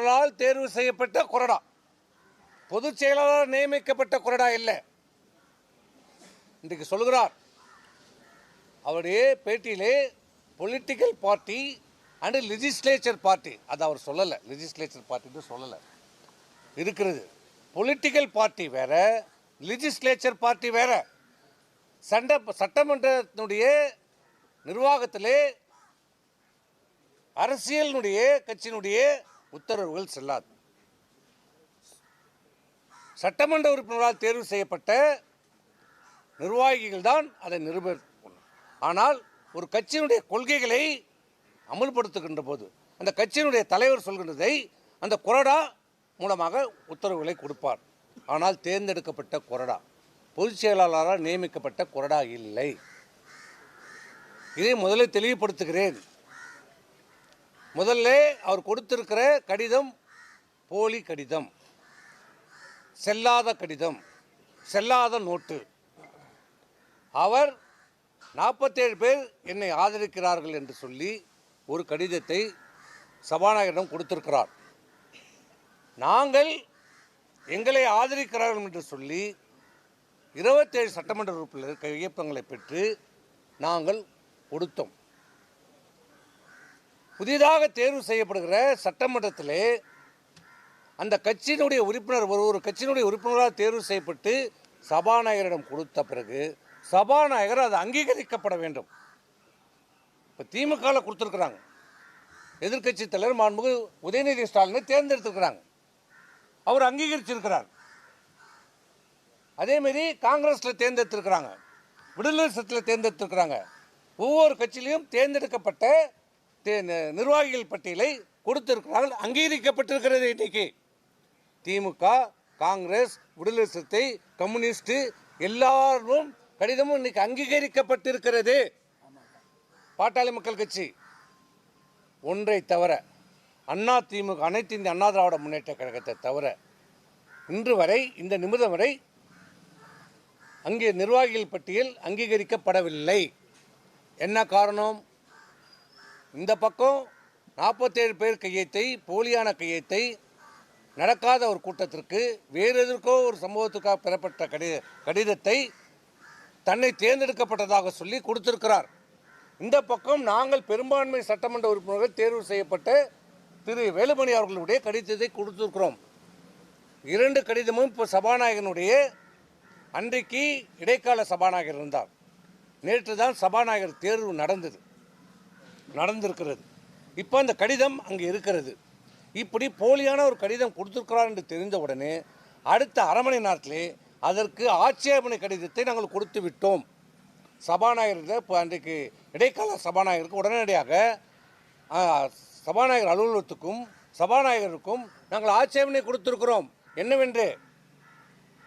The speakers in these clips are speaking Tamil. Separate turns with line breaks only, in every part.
செயலாளரால் தேர்வு செய்யப்பட்ட கொறடா, பொதுச் செயலாளர் நியமிக்கப்பட்ட கொறடா இல்லை. இன்றைக்கு சொல்கிறார் அவருடைய பேட்டியிலே political party and legislature party, அது அவர் சொல்லலை, லெஜிஸ்லேச்சர் பார்ட்டின்னு சொல்லலை. இருக்கிறது பொலிட்டிக்கல் பார்ட்டி வேற, லெஜிஸ்லேச்சர் பார்ட்டி வேற. சட்டமன்றத்தினுடைய நிர்வாகத்திலே அரசியலினுடைய கட்சியினுடைய உத்தரவுகள் செல்லாது. சட்டமன்ற உறுப்பினரால் தேர்வு செய்யப்பட்ட நிர்வாகிகள் தான் அதை நிரூபிக்கணும். ஆனால் ஒரு கட்சியினுடைய கொள்கைகளை அமல்படுத்துகின்ற போது அந்த கட்சியினுடைய தலைவர் சொல்கின்றதை அந்த கொறடா மூலமாக உத்தரவுகளை கொடுப்பார். ஆனால் தேர்ந்தெடுக்கப்பட்ட கொறடா, பொதுச் செயலாளரால் நியமிக்கப்பட்ட கொறடா இல்லை. இதை முதலில் தெளிவுபடுத்துகிறேன். முதல்ல அவர் கொடுத்திருக்கிற கடிதம் போலி கடிதம், செல்லாத கடிதம், செல்லாத நோட்டு. அவர் 47 பேர் என்னை ஆதரிக்கிறார்கள் என்று சொல்லி ஒரு கடிதத்தை சபாநாயகரிடம் கொடுத்திருக்கிறார். நாங்கள் எங்களை ஆதரிக்கிறார்கள் என்று சொல்லி 27 சட்டமன்ற உறுப்பினர் கையொப்பங்களை பெற்று நாங்கள் கொடுத்தோம். புதிதாக தேர்வு செய்யப்படுகிற சட்டமன்றத்திலே அந்த கட்சியினுடைய உறுப்பினர் ஒரு கட்சியினுடைய உறுப்பினராக தேர்வு செய்யப்பட்டு சபாநாயகரிடம் கொடுத்த பிறகு சபாநாயகர் அது அங்கீகரிக்கப்பட வேண்டும். இப்போ திமுகவில் கொடுத்துருக்குறாங்க, எதிர்கட்சி தலைவர் மாண்புமிகு உதயநிதி ஸ்டாலினை தேர்ந்தெடுத்திருக்கிறாங்க, அவர் அங்கீகரிச்சிருக்கிறார். அதேமாரி காங்கிரஸில் தேர்ந்தெடுத்திருக்கிறாங்க, விடுதலை சிறுத்தையில் தேர்ந்தெடுத்திருக்கிறாங்க. ஒவ்வொரு கட்சியிலையும் தேர்ந்தெடுக்கப்பட்ட நிர்வாகிகள் பட்டியலை கொடுத்திருக்கிறார்கள், அங்கீகரிக்கப்பட்டிருக்கிறது. இன்றைக்கு திமுக, காங்கிரஸ், விடுதலை சிறுத்தை, கம்யூனிஸ்ட் எல்லாரும் கடிதமும் இன்னைக்கு அங்கீகரிக்கப்பட்டிருக்கிறது. பாட்டாளி மக்கள் கட்சி ஒன்றை தவிர, அண்ணா திமுக, அனைத்து இந்திய அண்ணா திராவிட முன்னேற்ற கழகத்தை தவிர இன்று வரை, இந்த நிமிடம் வரை அங்கே நிர்வாகிகள் பட்டியல் அங்கீகரிக்கப்படவில்லை. என்ன காரணம்? இந்த பக்கம் 47 பேர் கையெழுத்தை, போலியான கையெழுத்தை, நடக்காத ஒரு கூட்டத்திற்கு வேறு எதற்கோ ஒரு சம்பவத்துக்காக பெறப்பட்ட கடிதத்தை தன்னை தேர்ந்தெடுக்கப்பட்டதாக சொல்லி கொடுத்திருக்கிறார். இந்த பக்கம் நாங்கள் பெரும்பான்மை சட்டமன்ற உறுப்பினர்கள் தேர்வு செய்யப்பட்ட திரு வேலுமணி அவர்களுடைய கடிதத்தை கொடுத்திருக்கிறோம். 2 கடிதமும் இப்போ சபாநாயகனுடைய, அன்றைக்கு இடைக்கால சபாநாயகர் இருந்தார், நேற்று தான் சபாநாயகர் தேர்வு நடந்திருக்கிறது. இப்போ அந்த கடிதம் அங்கே இருக்கிறது. இப்படி போலியான ஒரு கடிதம் கொடுத்திருக்கிறார் என்று தெரிந்த உடனே அடுத்த அரை மணி நேரத்திலே அதற்கு ஆட்சேபனை கடிதத்தை நாங்கள் கொடுத்து விட்டோம். சபாநாயகர் இப்போ அன்றைக்கு இடைக்கால சபாநாயகருக்கு உடனடியாக சபாநாயகர் அலுவலகத்துக்கும் சபாநாயகருக்கும் நாங்கள் ஆட்சேபனை கொடுத்திருக்கிறோம். என்னவென்று,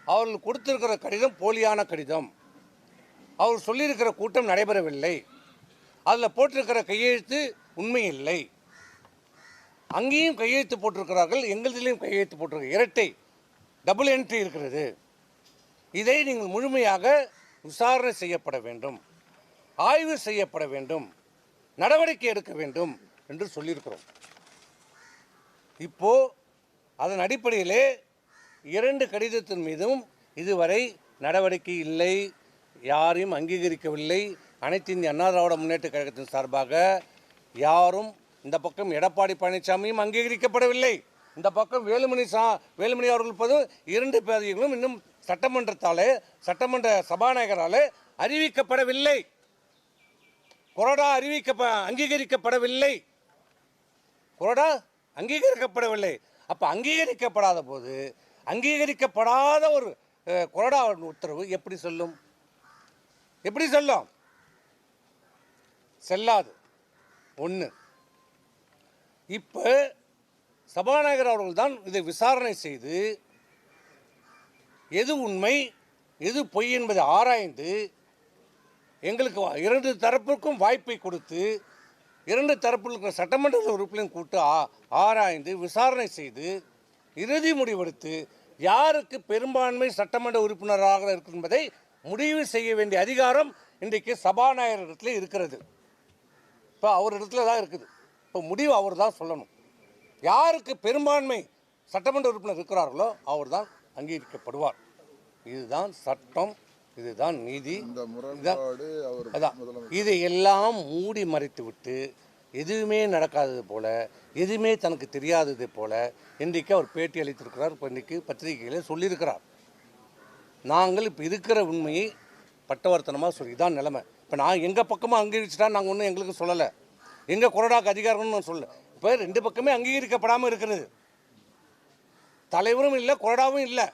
அவர்கள் கொடுத்திருக்கிற கடிதம் போலியான கடிதம், அவர் சொல்லியிருக்கிற கூட்டம் நடைபெறவில்லை, அதில் போட்டிருக்கிற கையெழுத்து உண்மை இல்லை, அங்கேயும் கையெழுத்து போட்டிருக்கிறார்கள், எங்களிலையும் கையெழுத்து போட்டிருக்க, இரட்டை டபுள் என்ட்ரி இருக்கிறது. இதை நீங்கள் முழுமையாக விசாரணை செய்யப்பட வேண்டும், ஆய்வு செய்யப்பட வேண்டும், நடவடிக்கை எடுக்க வேண்டும் என்று சொல்லியிருக்கிறோம். இப்போ அதன் அடிப்படையிலே 2 கடிதத்தின் மீதும் இதுவரை நடவடிக்கை இல்லை, யாரையும் அங்கீகரிக்கவில்லை. அனைத்து இந்திய அண்ணா திராவிட முன்னேற்ற கழகத்தின் சார்பாக யாரும், இந்த பக்கம் எடப்பாடி பழனிசாமியும் அங்கீகரிக்கப்படவில்லை, இந்த பக்கம் வேலுமணி அவர்கள் போது 2 பதவிகளும் இன்னும் சட்டமன்ற சபாநாயகரால் அறிவிக்கப்படவில்லை, கொறடா அங்கீகரிக்கப்படவில்லை, கொறடா அங்கீகரிக்கப்படவில்லை. அப்போ அங்கீகரிக்கப்படாத போது அங்கீகரிக்கப்படாத ஒரு கொறடா உத்தரவு எப்படி சொல்லும்? செல்லாது. ஒன்று. இப்போ சபாநாயகர் அவர்கள் தான் இதை விசாரணை செய்து எது உண்மை எது பொய் என்பதை ஆராய்ந்து எங்களுக்கு 2 தரப்புக்கும் வாய்ப்பை கொடுத்து 2 தரப்பில் இருக்கிற சட்டமன்ற உறுப்பினரையும் கூட்டு ஆராய்ந்து விசாரணை செய்து இறுதி முடிவெடுத்து யாருக்கு பெரும்பான்மை சட்டமன்ற உறுப்பினராக இருக்கும் என்பதை முடிவு செய்ய வேண்டிய அதிகாரம் இன்றைக்கு சபாநாயகரிடத்தில் இருக்கிறது. இப்போ அவர் இடத்துல தான் இருக்குது. இப்போ முடிவு அவர் தான் சொல்லணும். யாருக்கு பெரும்பான்மை சட்டமன்ற உறுப்பினர் இருக்கிறார்களோ அவர் தான் அங்கீகரிக்கப்படுவார். இதுதான் சட்டம், இதுதான் நீதி. இதை எல்லாம் மூடி மறைத்து விட்டு எதுவுமே நடக்காதது போல, எதுவுமே தனக்கு தெரியாதது போல இன்றைக்கு அவர் பேட்டி அளித்திருக்கிறார். இப்போ இன்றைக்கு பத்திரிகையில் சொல்லியிருக்கிறார். நாங்கள் இப்போ இருக்கிற உண்மையை பட்டவர்த்தனமாக சொல்லி இதான் நிலைமை. இப்போ நான் எங்கள் பக்கமாக அங்கீகரிச்சுட்டா நாங்கள் ஒன்றும் எங்களுக்கு சொல்லலை, எங்கள் கொறடாக்கு அதிகாரம்னு நான் சொல்லலை. இப்போ ரெண்டு பக்கமே அங்கீகரிக்கப்படாமல் இருக்கிறது. தலைவரும் இல்லை, கொறடாவும் இல்லை.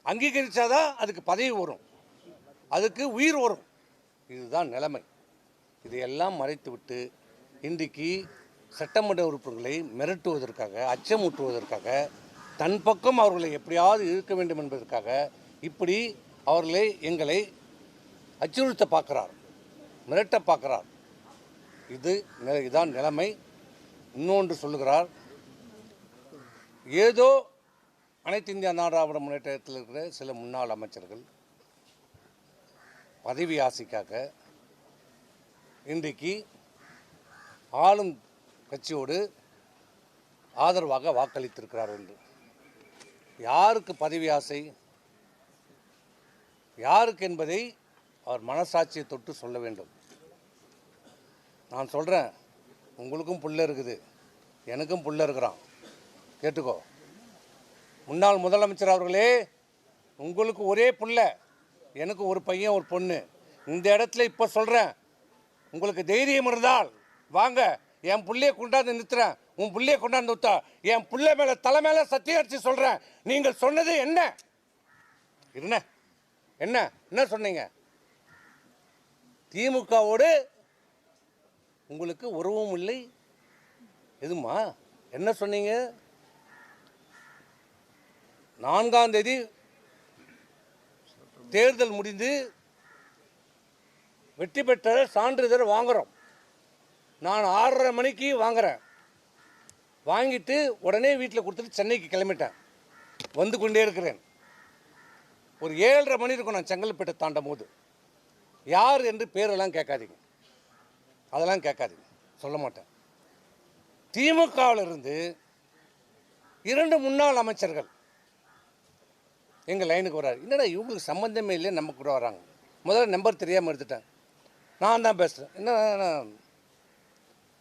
அங்கீகரித்தாதான் அதுக்கு பதவி வரும், அதுக்கு உயிர் வரும். இதுதான் நிலைமை. இதையெல்லாம் மறைத்து விட்டு இன்றைக்கு சட்டமன்ற உறுப்பினர்களை மிரட்டுவதற்காக, அச்சமூட்டுவதற்காக, தன் பக்கம் அவர்களை எப்படியாவது இருக்க வேண்டும் என்பதற்காக இப்படி அவர்களை எங்களை அச்சுறுத்த பார்க்கிறார், மிரட்ட பார்க்கிறார். இதுதான் நிலைமை. இன்னொன்று சொல்லுகிறார், ஏதோ அனைத்து இந்திய அண்ணா திராவிட முன்னேற்றத்தில் இருக்கிற சில முன்னாள் அமைச்சர்கள் பதவி ஆசைக்காக இன்றைக்கு ஆளும் கட்சியோடு ஆதரவாக வாக்களித்திருக்கிறார் என்று. யாருக்கு பதவி ஆசை, யாருக்கு என்பதை அவர் மனசாட்சியை தொட்டு சொல்ல வேண்டும். நான் சொல்கிறேன், உங்களுக்கும் புள்ள இருக்குது, எனக்கும் புள்ள இருக்கிறான், கேட்டுக்கோ. முன்னாள் முதலமைச்சர் அவர்களே, உங்களுக்கு ஒரே புள்ள, எனக்கு ஒரு பையன் ஒரு பொண்ணு. இந்த இடத்துல இப்போ சொல்கிறேன், உங்களுக்கு தைரியம் இருந்தால் வாங்க, என் பிள்ளையை கொண்டாந்து நிறுத்துறேன், உன் பிள்ளையை கொண்டாந்து நிறுத்தா, என் பிள்ளை மேலே தலை மேலே சத்தியம் அடிச்சு சொல்கிறேன். நீங்கள் சொன்னது என்ன என்ன என்ன என்ன சொன்னீங்க? திமுகவோடு உங்களுக்கு உறவும் இல்லை எதுமா? என்ன சொன்னீங்க? 4ஆம் தேதி தேர்தல் முடிந்து வெற்றி பெற்ற சான்றிதழ் வாங்குறோம். நான் 6:30 மணிக்கு வாங்குறேன். வாங்கிட்டு உடனே வீட்டில் கொடுத்துட்டு சென்னைக்கு கிளம்பிட்டேன். வந்து கொண்டே இருக்கிறேன். ஒரு 7:30 மணி இருக்கும் நான் செங்கல்பேட்டை தாண்டும் போது. யார் என்று பேரெல்லாம் கேட்காதீங்க, அதெல்லாம் கேட்காதீங்க, சொல்ல மாட்டேன். திமுகவிலிருந்து 2 முன்னாள் அமைச்சர்கள் எங்கள் லைனுக்கு வர்றாரு. என்னடா இவங்களுக்கு சம்மந்தமே இல்லை, நம்ம கூட வராங்க. முதல்ல நம்பர் தெரியாமல் எடுத்துட்டேன். நான் தான் பேசுகிறேன். என்ன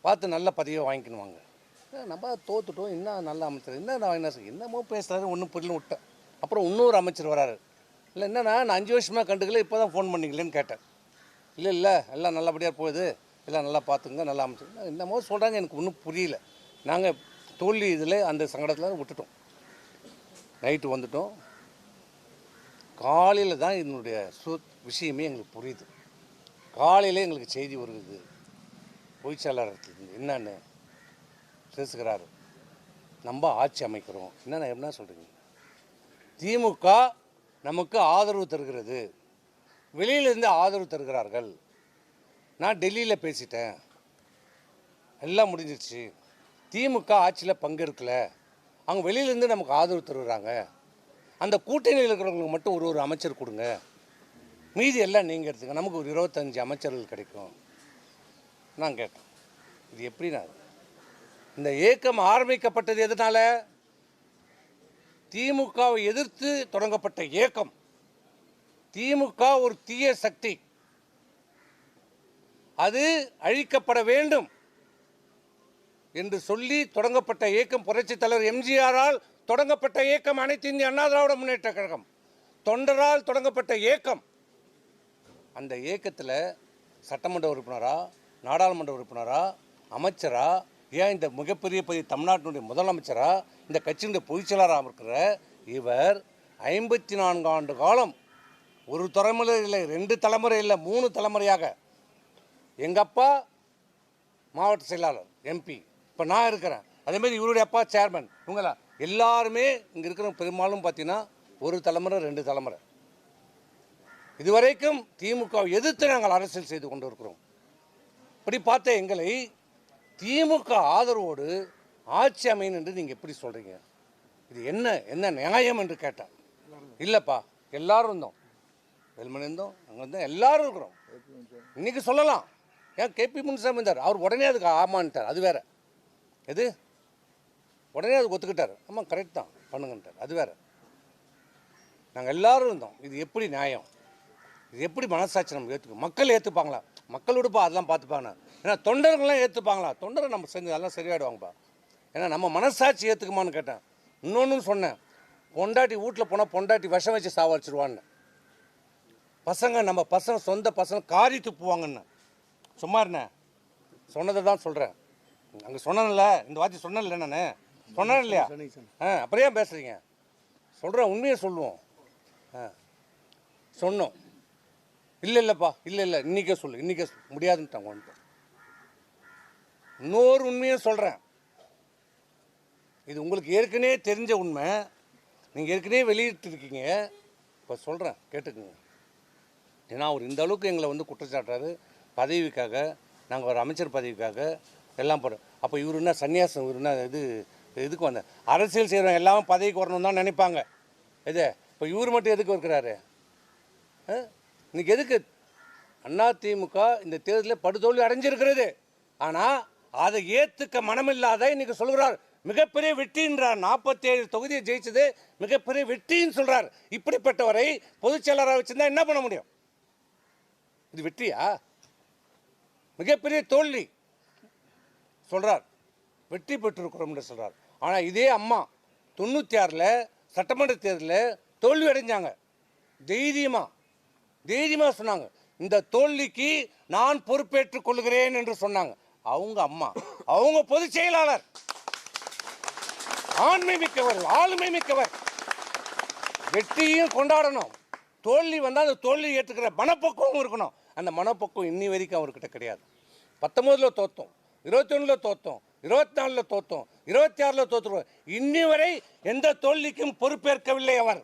பார்த்து நல்ல பதவியை வாங்கிக்கணும் வாங்க. நம்ம தோத்துட்டோம், என்ன நல்ல அமைச்சர், என்னமோ பேசுகிறாரு, ஒன்றும் புரியல விட்டேன். அப்புறம் இன்னொரு அமைச்சர் வராரு. இல்லை என்னன்னா, நான் 5 வருஷமாக கண்டுக்கல, இப்போ தான் ஃபோன் பண்ணிக்கலன்னு கேட்டேன். இல்லை எல்லாம் நல்லபடியாக போகுது, எல்லாம் நல்லா பார்த்துங்க, நல்லா அமைச்சர் என்னமோ சொல்கிறாங்க, எனக்கு ஒன்றும் புரியல. நாங்கள் தோல்வி இதில் அந்த சங்கடத்தில் விட்டுட்டோம். நைட்டு வந்துட்டோம். காலையில் தான் இதனுடைய விஷயமே எங்களுக்கு புரியுது. காலையில் எங்களுக்கு செய்தி வருது, பொய்ச்சாளர்லேருந்து என்னன்னு பேசுகிறாரு, நம்ம ஆட்சி அமைக்கிறோம். என்ன சொல்கிறீங்க? திமுக நமக்கு ஆதரவு தருகிறது, வெளியிலேருந்து ஆதரவு தருகிறார்கள். நான் டெல்லியில் பேசிட்டேன், எல்லாம் முடிஞ்சிருச்சு. திமுக ஆட்சியில் பங்கெடுக்கலை, அவங்க வெளியிலேருந்து நமக்கு ஆதரவு தருகிறாங்க. அந்த கூட்டணியில் இருக்கிறவங்களுக்கு மட்டும் ஒரு அமைச்சர் கொடுங்க, மீதி எல்லாம் நீங்கள் எடுத்துங்க, நமக்கு ஒரு 25 அமைச்சர்கள் கிடைக்கும். நான் கேட்டேன், இது எப்படின்னா, இந்த இயக்கம் ஆரம்பிக்கப்பட்டது எதனால? திமுகவை எதிர்த்து தொடங்கப்பட்ட இயக்கம். திமுக ஒரு தீய சக்தி, அது அழிக்கப்பட வேண்டும் என்று சொல்லி தொடங்கப்பட்ட இயக்கம். புரட்சித் தலைவர் எம்ஜிஆரால் தொடங்கப்பட்ட இயக்கம் அனைத்து இந்திய அண்ணா திராவிட முன்னேற்ற கழகம், தொண்டரால் தொடங்கப்பட்ட இயக்கம். அந்த இயக்கத்தில் சட்டமன்ற உறுப்பினரா, நாடாளுமன்ற உறுப்பினரா, அமைச்சரா, ஏன் இந்த மிகப்பெரிய தமிழ்நாட்டினுடைய முதலமைச்சரா, இந்த கட்சியினுடைய பொதுச்செயலாளராக இருக்கிற இவர் 54 ஆண்டு காலம், ஒரு தலைமுறை இல்லை, 2 தலைமுறை இல்லை, 3 தலைமுறையாக எங்கள் அப்பா மாவட்ட செயலாளர் எம்பி, இப்போ நான் இருக்கிறேன். அதேமாதிரி இவருடைய அப்பா சேர்மன், இவங்களா எல்லாருமே இங்கே இருக்கிற பெரும்பாலும் பார்த்தீங்கன்னா ஒரு தலைமுறை 2 தலைமுறை. இதுவரைக்கும் திமுகவை எதிர்த்து நாங்கள் அரசியல் செய்து கொண்டு இருக்கிறோம். இப்படி பார்த்த எங்களை திமுக ஆதரவோடு ஆட்சி அமையும் என்று நீங்கள் எப்படி சொல்கிறீங்க? இது என்ன நியாயம் என்று கேட்டால், இல்லைப்பா எல்லாரும் இருந்தோம், வெல்மணி இருந்தோம், அங்கே இருந்தோம், எல்லாரும் இருக்கிறோம். இன்றைக்கி சொல்லலாம், ஏன் கேபி முனுசாமி இருந்தார், அவர் உடனே அதுக்கு ஆமான்ட்டார். அது வேற. எது உடனே அதுக்கு ஒத்துக்கிட்டார். ஆமாம் கரெக்ட் தான் பண்ணுங்கன்ட்டார். அது வேறு. நாங்கள் எல்லோரும் இருந்தோம். இது எப்படி நியாயம்? இது எப்படி மனசாட்சி நம்ம ஏற்றுக்கும்? மக்கள் ஏற்றுப்பாங்களா? மக்கள் விடுப்பா, அதெல்லாம் பார்த்துப்பாங்க. ஏன்னா தொண்டர்கள்லாம் ஏற்றுப்பாங்களா? தொண்டரை நம்ம செஞ்சு அதெல்லாம் சரியாயிடுவாங்கப்பா. ஏன்னா நம்ம மனசாட்சி ஏற்றுக்குமான்னு கேட்டேன். இன்னொன்று சொன்னேன், பொண்டாட்டி வீட்டில் போனால் பொண்டாட்டி விஷம் வச்சு சாவடிச்சிருவான்னு. பசங்க நம்ம பசங்க சொந்த பசங்க காரி துப்புவாங்கன்னு. சும்மா இருந்தேன், சொன்னதை தான் சொல்கிறேன். அங்கே சொன்னேன்ல, இந்த வார்த்தை சொன்னேன்ல, நான் சொன்னேன் இல்லையா? அப்புறம் ஏன் பேசுகிறீங்க? சொல்கிறேன், உண்மையை சொல்லுவோம். சொன்னோம். இல்லைப்பா, இல்லை இன்றைக்கே சொல்லு, இன்றைக்கே முடியாதுன்ட்டாங்க. வந்துட்டோம். இன்னொரு உண்மையை சொல்கிறேன், இது உங்களுக்கு ஏற்கனவே தெரிஞ்ச உண்மை, நீங்கள் ஏற்கனவே வெளியிட்டிருக்கீங்க. இப்போ சொல்கிறேன், கேட்டுக்குங்க. ஏன்னா அவர் இந்த அளவுக்கு எங்களை வந்து குற்றச்சாட்டுறாரு. பதவிக்காக, நாங்கள் ஒரு அமைச்சர் பதவிக்காக எல்லாம் போகிறோம். அப்போ இவர் என்ன சன்னியாசம், இவர் என்ன இதுக்கு வந்த அரசியல் செய்கிறவங்க எல்லாமே பதவிக்கு வரணும் தான் நினைப்பாங்க. இது இப்போ இவர் மட்டும் எதுக்கு இருக்கிறாரு? இன்னைக்கு எதுக்கு? அதிமுக இந்த தேர்தலில் படுதோல்வி அடைஞ்சிருக்கிறது. ஆனால் அதை ஏற்றுக்க மனமில்லாத இன்னைக்கு சொல்கிறார் மிகப்பெரிய வெற்றின்றார். 47 தொகுதியை ஜெயிச்சது மிகப்பெரிய வெற்றின்னு சொல்கிறார். இப்படிப்பட்டவரை பொதுச் செயலராக வச்சுருந்தா என்ன பண்ண முடியும்? இது வெற்றியா? மிகப்பெரிய தோல்வி சொல்கிறார். வெற்றி பெற்றிருக்கிறோம் என்று சொல்கிறார். ஆனால் இதே அம்மா 96 சட்டமன்ற தேர்தலில் தோல்வி அடைஞ்சாங்க. தைரியமாக சொன்னாங்க, இந்த தோல்விக்கு நான் பொறுப்பேற்றுக் கொள்கிறேன் என்று சொன்னாங்க. அவங்க அம்மா, அவங்க பொதுச் செயலாளர், ஆண்மை மிக்கவர், ஆளுமை மிக்கவர். வெற்றியும் கொண்டாடணும், தோல்வி வந்தால் அந்த தோல்வி ஏற்றுக்கிற மனப்பக்குவம் இருக்கணும். அந்த மனப்பக்குவம் இன்னி வரைக்கும் அவர்கிட்ட கிடையாது. 19 தோத்தோம், 21 தோத்தோம், 24 தோத்தோம், 26 தோற்றுவோம். இன்னி வரை எந்த தோல்விக்கும் பொறுப்பேற்கவில்லை அவர்.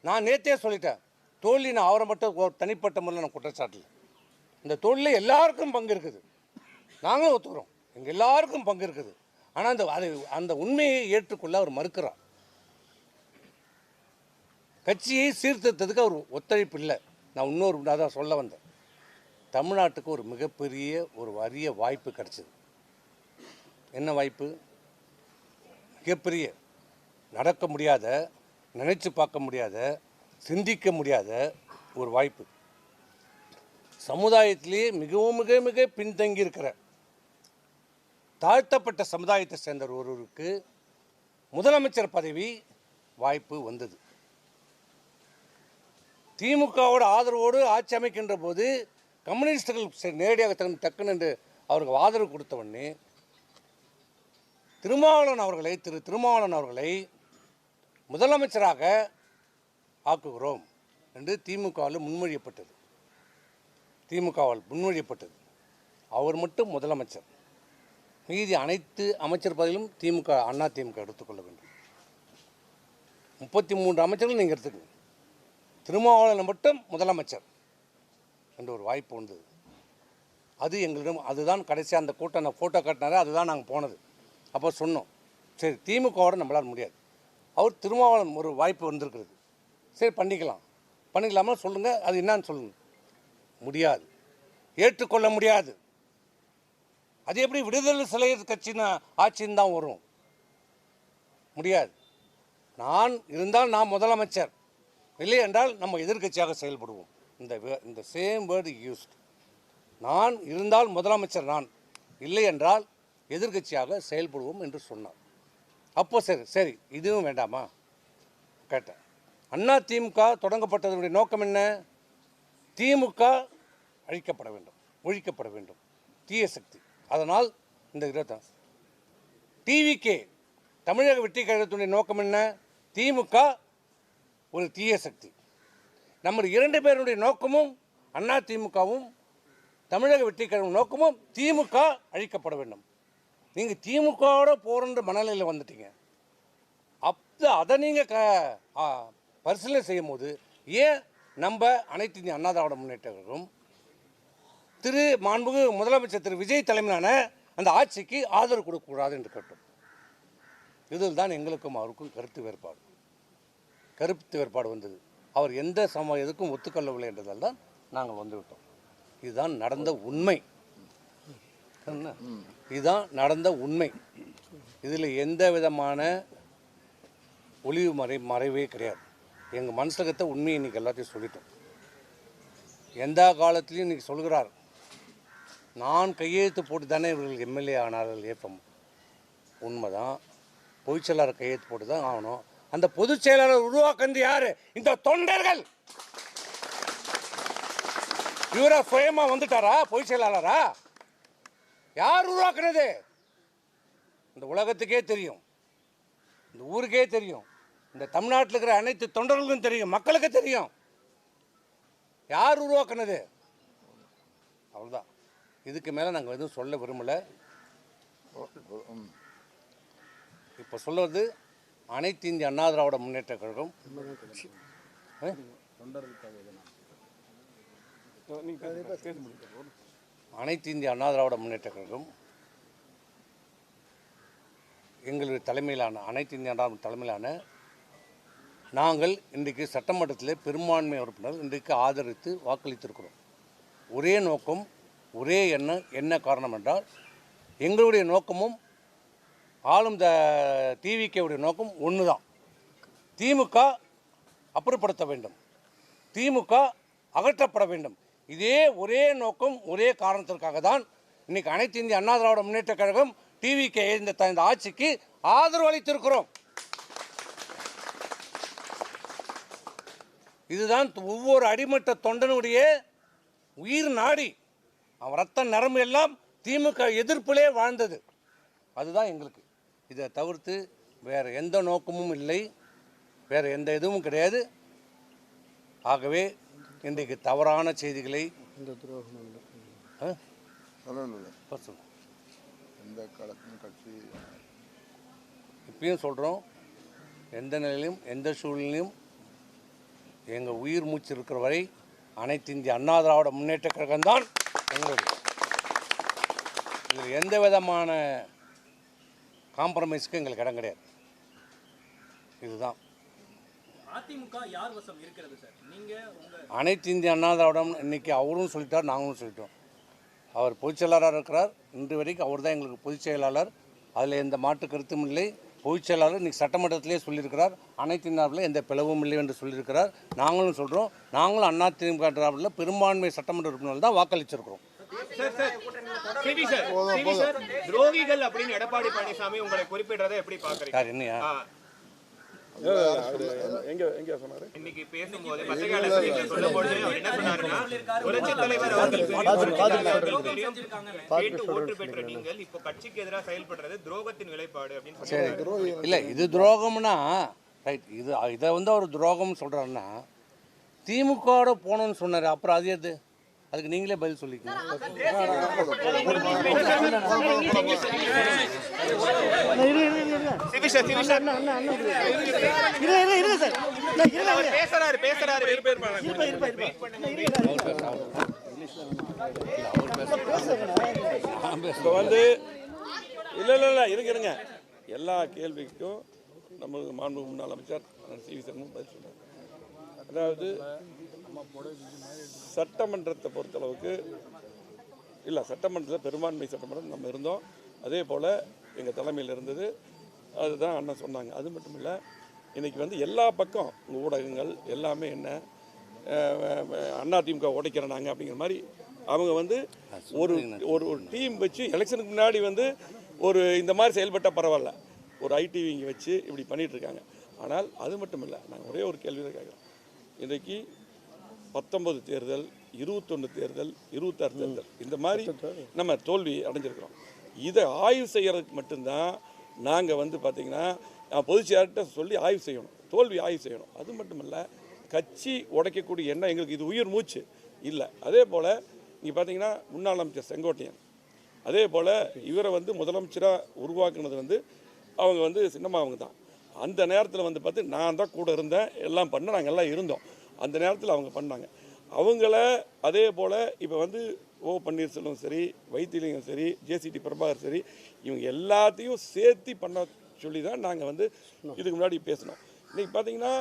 நான் நேற்றே சொல்லிட்டேன், தோல்வி நான் அவரை மட்டும் தனிப்பட்ட முறையில் நான் குற்றச்சாட்டில். இந்த தோல்வியில் எல்லாருக்கும் பங்கு இருக்குது, நாங்களும் ஒத்துக்கிறோம், எங்கள் எல்லாருக்கும் பங்கு இருக்குது. ஆனால் அந்த உண்மையை ஏற்றுக்கொள்ள அவர் மறுக்கிறார். கட்சியை சீர்திருத்தத்துக்கு அவர் ஒத்துழைப்பு இல்லை. நான் இன்னொரு அதான் சொல்ல வந்தேன், தமிழ்நாட்டுக்கு ஒரு மிகப்பெரிய ஒரு அரிய வாய்ப்பு கிடைச்சிது. என்ன வாய்ப்பு? மிகப்பெரிய, நடக்க முடியாத, நினைச்சு பார்க்க முடியாத, சிந்திக்க முடியாத ஒரு வாய்ப்பு. சமுதாயத்திலேயே மிகவும் மிக மிக பின்தங்கி இருக்கிற தாழ்த்தப்பட்ட சமுதாயத்தை சேர்ந்த ஒருவருக்கு முதலமைச்சர் பதவி வாய்ப்பு வந்தது. திமுகவோட ஆதரவோடு ஆட்சி அமைக்கின்ற போது கம்யூனிஸ்டுகள் நேரடியாக டக்குன்னு என்று அவருக்கு ஆதரவு கொடுத்த உடனே திரு திருமாவளவன் அவர்களை முதலமைச்சராக ஆக்குகிறோம் என்று திமுகவால் முன்மொழியப்பட்டது. அவர் மட்டும் முதலமைச்சர், மீதி அனைத்து அமைச்சர் பதவியிலும் அண்ணா திமுக எடுத்துக்கொள்ள வேண்டும். 33 அமைச்சர்கள் நீங்கள் எடுத்துக்கணும், திருமாவளவன் மட்டும் முதலமைச்சர் என்ற ஒரு வாய்ப்பு வந்தது. அது எங்களிடம், அதுதான் கடைசியாக அந்த கூட்டம் நான் ஃபோட்டோ காட்டினாரு, அதுதான் நாங்கள் போனது. அப்போ சொன்னோம், சரி திமுகவோட நம்மளால் முடியாது, அவர் திருமாவளவன் ஒரு வாய்ப்பு வந்திருக்கிறது, சரி பண்ணிக்கலாமா சொல்லுங்கள், அது என்னான்னு சொல்லுங்கள். முடியாது, ஏற்றுக்கொள்ள முடியாது. அது எப்படி விடுதலை சிறுத்தைகள் கட்சின்னு ஆட்சின்னு தான் வரும்? முடியாது. நான் இருந்தால் நான் முதலமைச்சர், இல்லை என்றால் நம்ம எதிர்கட்சியாக செயல்படுவோம். இந்த சேம் வேர்டு யூஸ்ட். நான் இருந்தால் முதலமைச்சர் நான், இல்லை என்றால் எதிர்கட்சியாக செயல்படுவோம் என்று சொன்னார். அப்போ சரி இதுவும் வேண்டாமா கேட்டேன். அண்ணா திமுக தொடங்கப்பட்டதனுடைய நோக்கம் என்ன? திமுக ஒழிக்கப்பட வேண்டும், தீய சக்தி. அதனால் இந்த டிவிகே தமிழக வெற்றி கழகத்தினுடைய நோக்கம் என்ன? திமுக ஒரு தீய சக்தி. நம்ம 2 பேருடைய நோக்கமும், அண்ணா திமுகவும் தமிழக வெற்றி கழகம் நோக்கமும் திமுக அழிக்கப்பட வேண்டும். நீங்கள் திமுகவோட போகிற மனநிலையில் வந்துட்டீங்க. அதை நீங்கள் பரிசீலனை செய்யும் போது ஏன் நம்ம அனைத்து இந்திய அண்ணா திராவிட முன்னேற்ற கழகம் மாண்புமிகு முதலமைச்சர் திரு விஜய் தலைமையிலான அந்த ஆட்சிக்கு ஆதரவு கொடுக்கக்கூடாது என்று கேட்டோம். இதில் தான் எங்களுக்கும் அவருக்கும் கருத்து வேறுபாடு வந்தது. அவர் எந்த எதுக்கும் ஒத்துக்கொள்ளவில்லை என்றதால் தான் நாங்கள் வந்துவிட்டோம். இதுதான் நடந்த உண்மை. இதில் எந்த விதமான ஒளிவு மறைவே கிடையாது. எங்கள் மனசகத்தை உண்மையை இன்றைக்கி எல்லாத்தையும் சொல்லிட்டோம். எந்த காலத்துலேயும் இன்றைக்கி சொல்கிறார், நான் கையெழுத்து போட்டு தானே இவர்கள் எம்எல்ஏ ஆனார்கள். ஏப்பம் உண்மைதான், பொதுச் செயலாளர் கையெழுத்து போட்டு தான் ஆகணும். அந்த பொதுச் செயலாளர் உருவாக்குறது யார்? இந்த தொண்டர்கள். இவரா சுயமா வந்துட்டாரா பொதுச் செயலாளரா? யார் உருவாக்குறது? இந்த உலகத்துக்கே தெரியும், இந்த ஊருக்கே தெரியும், இந்த தமிழ்நாட்டில் இருக்கிற அனைத்து தொண்டர்களுக்கும் தெரியும், மக்களுக்கு தெரியும் யார் உருவாக்குனது. அவ்வளோதான். இதுக்கு மேலே நாங்கள் எதுவும் சொல்ல விரும்பலை. இப்போ சொல்வது அனைத்து இந்திய அண்ணா திராவிட முன்னேற்ற கழகம் அனைத்து இந்திய அண்ணா திராவிட முன்னேற்ற கழகம் எங்களுடைய தலைமையிலான அனைத்து இந்திய அண்ணா தலைமையிலான நாங்கள் இன்றைக்கு சட்டமன்றத்தில் பெரும்பான்மை உறுப்பினர் இன்றைக்கு ஆதரித்து வாக்களித்திருக்கிறோம். ஒரே நோக்கம், ஒரே எண்ணம். என்ன காரணம் என்றால், எங்களுடைய நோக்கமும் ஆளும் டிவிகேவுடைய நோக்கம் ஒன்று தான். திமுக அப்புறப்படுத்த வேண்டும், திமுக அகற்றப்பட வேண்டும். இதே ஒரே நோக்கம், ஒரே காரணத்திற்காக தான் இன்னைக்கு அனைத்து இந்திய அண்ணா திராவிட முன்னேற்ற கழகம் டிவிகே இந்த ஆட்சிக்கு ஆதரவு அளித்திருக்கிறோம். இதுதான் ஒவ்வொரு அடிமட்ட தொண்டனுடைய உயிர் நாடி. அவன் ரத்த நரம்பு எல்லாம் திமுக எதிர்ப்பிலே வாழ்ந்தது. அதுதான் எங்களுக்கு. இதை தவிர்த்து வேறு எந்த நோக்கமும் இல்லை, வேறு எந்த இதுவும் கிடையாது. ஆகவே இன்றைக்கு தவறான செய்திகளை இப்பயும் சொல்கிறோம், எந்த நிலையிலும் எந்த சூழ்நிலையும் எங்கள் உயிர் மூச்சு இருக்கிற வரை அனைத்து இந்திய அண்ணா திராவிட முன்னேற்ற கழகம்தான் எங்களுடைய. இதில் எந்த விதமான காம்ப்ரமைஸ்க்கு எங்களுக்கு இடம் கிடையாது. இதுதான்.
அதிமுக யார் வசம் இருக்கிறது சார்? நீங்க
அனைத்து இந்திய அண்ணா திராவிடம் இன்னைக்கு அவரும் சொல்லிட்டார், நாங்களும் சொல்லிட்டோம். அவர் பொதுச் செயலாளராக இருக்கிறார். இன்று வரைக்கும் அவர் தான் எங்களுக்கு பொதுச் செயலாளர். அதில் எந்த மாற்று கருத்தும் இல்லை. பொதுச் செயலாளர் இன்றைக்கி சட்டமன்றத்திலே சொல்லியிருக்கிறார், அனைத்து இந்தியாவில் எந்த பிளவும் இல்லை என்று சொல்லியிருக்கிறார். நாங்களும் சொல்கிறோம், நாங்களும் அதிமுக திராவிடத்தில் பெரும்பான்மை சட்டமன்ற உறுப்பினர்கள் தான் வாக்களிச்சிருக்கிறோம்.
துரோகிகள் அப்படின்னு எடப்பாடி பழனிசாமி உங்களை குறிப்பிடுறதை எப்படி பாக்குறீங்க?
யார் என்னையா?
இன்னைக்கு பேசும்போது என்ன சொன்னாருன்னா, புரட்சி தலைவர் ஓட்டு பெற்ற நீங்கள் இப்போ கட்சிக்கு எதிராக செயல்படுறது துரோகத்தின் நிலைப்பாடு அப்படின்னு
சொல்லி. இல்லை, இது துரோகம்னா ரைட். இதை ஒரு துரோகம் சொல்கிறாருன்னா, திமுகவோட போகணும்னு சொன்னார். அப்புறம் அது எது? அதுக்கு நீங்களே பதில் சொல்லிக்கணும்.
இருங்க, எல்லா கேள்விக்கும் நமது மாண்பு முன்னாள் அமைச்சர் சி.வி. சண்முகம் பதில் சொன்னார். அதாவது சட்டமன்றத்தை பொறுத்தளவுக்கு இல்லை, சட்டமன்றத்தில் பெரும்பான்மை சட்டமன்றம் நம்ம இருந்தோம். அதே போல் எங்கள் தலைமையில் இருந்தது. அதுதான் அண்ணன் சொன்னாங்க. அது மட்டும் இல்லை, இன்றைக்கி எல்லா பக்கம் ஊடகங்கள் எல்லாமே என்ன அதிமுக உடைக்கிறனாங்க அப்படிங்கிற மாதிரி அவங்க ஒரு ஒரு ஒரு டீம் வச்சு எலெக்ஷனுக்கு முன்னாடி ஒரு இந்த மாதிரி செயல்பட்டால் பரவாயில்ல, ஒரு ஐடிவி இங்கே வச்சு இப்படி பண்ணிகிட்ருக்காங்க. ஆனால் அது மட்டும் இல்லை, நாங்கள் ஒரே ஒரு கேள்வி தான் கேட்குறோம். இன்றைக்கி 19 தேர்தல், 21 தேர்தல், 26 தேர்தல், இந்த மாதிரி நம்ம தோல்வி அடைஞ்சிருக்கிறோம். இதை ஆய்வு செய்கிறதுக்கு மட்டும்தான் நாங்கள் பார்த்திங்கன்னா பொதுச்செயலாளர்கிட்ட சொல்லி ஆய்வு செய்யணும், தோல்வி ஆய்வு செய்யணும். அது மட்டும் இல்லை, கட்சி உடைக்கக்கூடிய எண்ணம் எங்களுக்கு இது உயிர் மூச்சு இல்லை. அதே போல் இங்கே பார்த்திங்கன்னா முன்னாள் அமைச்சர் செங்கோட்டையன், அதே போல் இவரை முதலமைச்சராக உருவாக்குனது அவங்க சின்னமாக அவங்க தான். அந்த நேரத்தில் பார்த்து நான் தான் கூட இருந்தேன், எல்லாம் பண்ண நாங்கள் எல்லாம் இருந்தோம். அந்த நேரத்தில் அவங்க பண்ணாங்க. அவங்கள அதே போல் இப்போ ஓ பன்னீர்செல்வம் சரி, வைத்திலிங்கம் சரி, ஜேசிடி பிரபாகர் சரி, இவங்க எல்லாத்தையும் சேர்த்து பண்ண சொல்லி தான் நாங்கள் இதுக்கு முன்னாடி பேசினோம். இன்றைக்கி பார்த்திங்கன்னா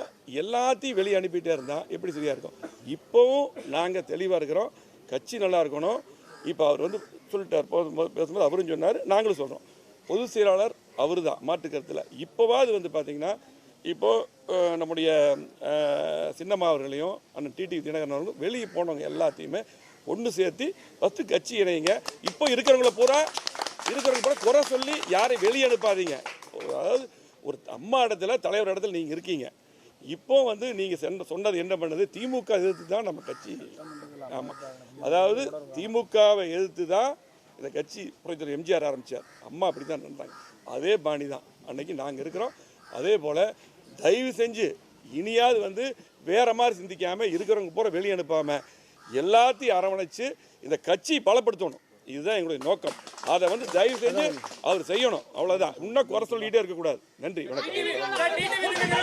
எல்லாத்தையும் வெளியே அனுப்பிகிட்டே இருந்தால் எப்படி சரியாக இருக்கும்? இப்போவும் நாங்கள் தெளிவாக இருக்கிறோம், கட்சி நல்லா இருக்கணும். இப்போ அவர் சொல்லிட்டார், பேசும்போது அவரும் சொன்னார், நாங்களும் சொல்கிறோம், பொதுச் செயலாளர் அவர் தான் மாற்றுக்கருத்தில். இப்போவாது வந்து பார்த்தீங்கன்னா இப்போது நம்முடைய சின்னம்மா அவர்களையும் அண்ணன் டிடிவி தினகரன் அவர்களும் வெளியே போனவங்க எல்லாத்தையுமே ஒன்று சேர்த்து ஃபஸ்ட்டு கட்சி இணையுங்க. இப்போ இருக்கிறவங்கள பூரா குறை சொல்லி யாரையும் வெளியே அனுப்பாதீங்க. அதாவது ஒரு அம்மா இடத்துல தலைவர் இடத்துல நீங்கள் இருக்கீங்க. இப்போ வந்து நீங்கள் சொன்னது என்ன பண்ணது, திமுக எதிர்த்து தான் நம்ம கட்சி. ஆமாம், அதாவது திமுகவை எதிர்த்து தான் இந்த கட்சி புரட்சித்தலைவர் எம்ஜிஆர் ஆரம்பித்தார். அம்மா அப்படி தான் நடந்தாங்க. அதே பாணி தான் அன்னைக்கு நாங்கள் இருக்கிறோம். அதே போல் தயவு செஞ்சு இனியாவது வந்து வேறு மாதிரி சிந்திக்காமல் இருக்கிறவங்க பூரா வெளியே அனுப்பாமல் எல்லாத்தையும் அரவணைச்சு இந்த கட்சி பலப்படுத்தணும். இதுதான் எங்களுடைய நோக்கம். அதை வந்து தயவு செஞ்சு அவர் செய்யணும். அவ்வளோதான். இன்னும் குறை சொல்லிகிட்டே இருக்கக்கூடாது. நன்றி, வணக்கம்.